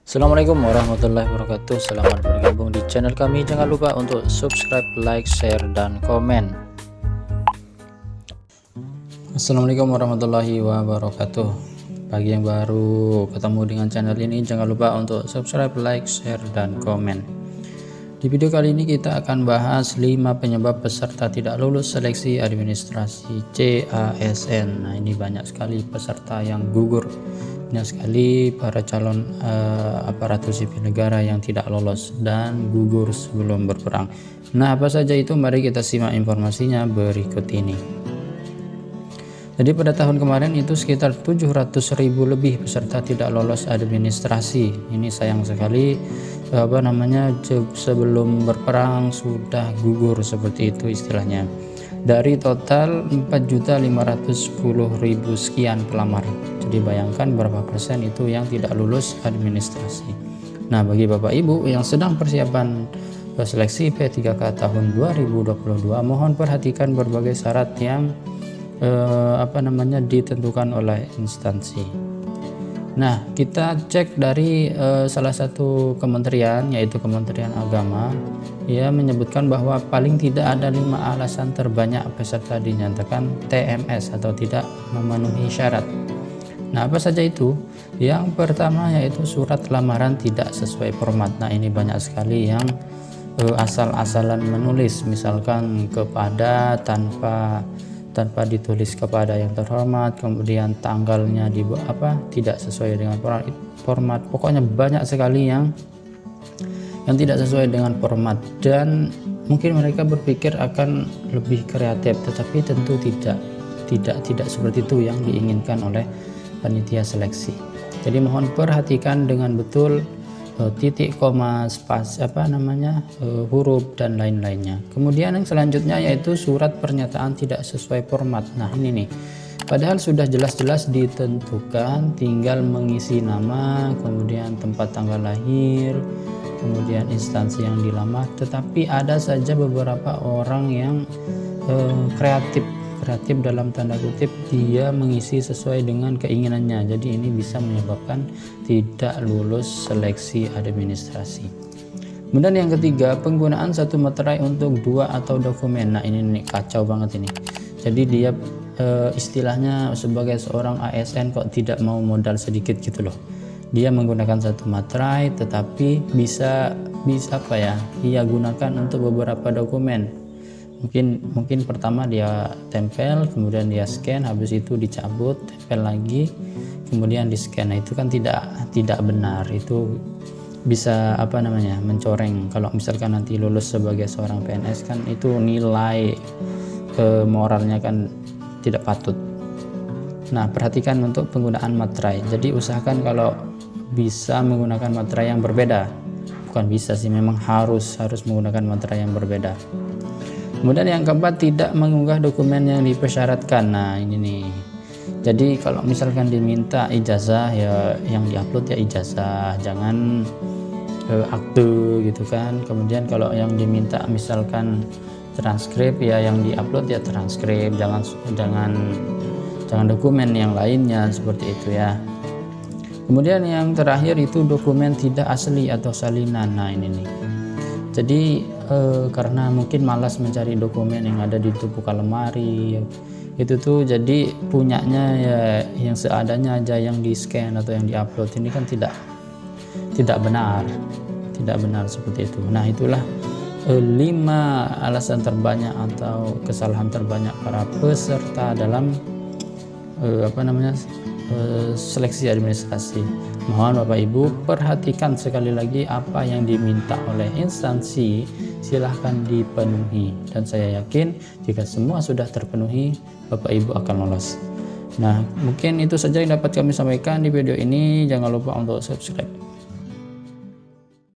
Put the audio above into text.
Assalamualaikum warahmatullahi wabarakatuh. Selamat bergabung di channel kami. Jangan lupa untuk subscribe, like, share, dan komen. Assalamualaikum warahmatullahi wabarakatuh. Bagi yang baru ketemu dengan channel ini, jangan lupa untuk subscribe, like, share, dan komen. Di video kali ini kita akan bahas 5 penyebab peserta tidak lulus seleksi administrasi CASN. Nah, ini banyak sekali peserta yang gugur, banyak sekali para calon aparatur sipil negara yang tidak lolos dan gugur sebelum berperang. Nah, apa saja itu? Mari kita simak informasinya berikut ini. Jadi pada tahun kemarin itu sekitar 700.000 lebih peserta tidak lolos administrasi. Ini sayang sekali, sebelum berperang sudah gugur, seperti itu istilahnya. Dari total 4.510.000 sekian pelamar. Jadi bayangkan berapa persen itu yang tidak lulus administrasi. Nah, bagi Bapak Ibu yang sedang persiapan seleksi P3K tahun 2022, mohon perhatikan berbagai syarat yang ditentukan oleh instansi. Nah, kita cek dari salah satu kementerian, yaitu Kementerian Agama. Ia menyebutkan bahwa paling tidak ada 5 alasan terbanyak peserta dinyatakan TMS atau tidak memenuhi syarat. Nah, apa saja itu? Yang pertama yaitu surat lamaran tidak sesuai format. Nah, ini banyak sekali yang asal-asalan menulis, misalkan kepada tanpa ditulis kepada yang terhormat, kemudian tanggalnya tidak sesuai dengan format. Pokoknya banyak sekali yang tidak sesuai dengan format, dan mungkin mereka berpikir akan lebih kreatif, tetapi tentu tidak seperti itu yang diinginkan oleh panitia seleksi. Jadi mohon perhatikan dengan betul titik, koma, huruf dan lain-lainnya. Kemudian yang selanjutnya yaitu surat pernyataan tidak sesuai format. Nah, ini nih, padahal sudah jelas-jelas ditentukan, tinggal mengisi nama, kemudian tempat tanggal lahir, kemudian instansi yang dilamar, tetapi ada saja beberapa orang yang kreatif dalam tanda kutip, dia mengisi sesuai dengan keinginannya. Jadi ini bisa menyebabkan tidak lulus seleksi administrasi. Kemudian yang ketiga, penggunaan satu materai untuk 2 atau dokumen. Nah, ini kacau banget ini. Jadi dia istilahnya sebagai seorang ASN kok tidak mau modal sedikit gitu loh. Dia menggunakan satu materai, tetapi bisa ia gunakan untuk beberapa dokumen. Mungkin pertama dia tempel, kemudian dia scan, habis itu dicabut, tempel lagi, kemudian di scan. Nah, itu kan tidak benar. Itu bisa mencoreng. Kalau misalkan nanti lulus sebagai seorang PNS kan itu nilai moralnya kan tidak patut. Nah, perhatikan untuk penggunaan materai. Jadi usahakan kalau bisa menggunakan materai yang berbeda. Bukan bisa sih, memang harus menggunakan materai yang berbeda. Kemudian yang keempat, tidak mengunggah dokumen yang dipersyaratkan. Nah, ini nih. Jadi kalau misalkan diminta ijazah, ya yang diupload ya ijazah, jangan akte gitu kan. Kemudian kalau yang diminta misalkan transkrip, ya yang diupload ya transkrip, jangan dokumen yang lainnya, seperti itu ya. Kemudian yang terakhir itu dokumen tidak asli atau salinan. Nah, ini nih. Jadi karena mungkin malas mencari dokumen yang ada di tumpukan lemari itu tuh, jadi punyanya ya yang seadanya aja, yang di scan atau yang diupload. Ini kan tidak benar seperti itu. Nah, itulah 5 alasan terbanyak atau kesalahan terbanyak para peserta dalam seleksi administrasi. Mohon Bapak Ibu perhatikan sekali lagi apa yang diminta oleh instansi, silahkan dipenuhi, dan saya yakin jika semua sudah terpenuhi, Bapak Ibu akan lolos. Nah, mungkin itu saja yang dapat kami sampaikan di video ini. Jangan lupa untuk subscribe.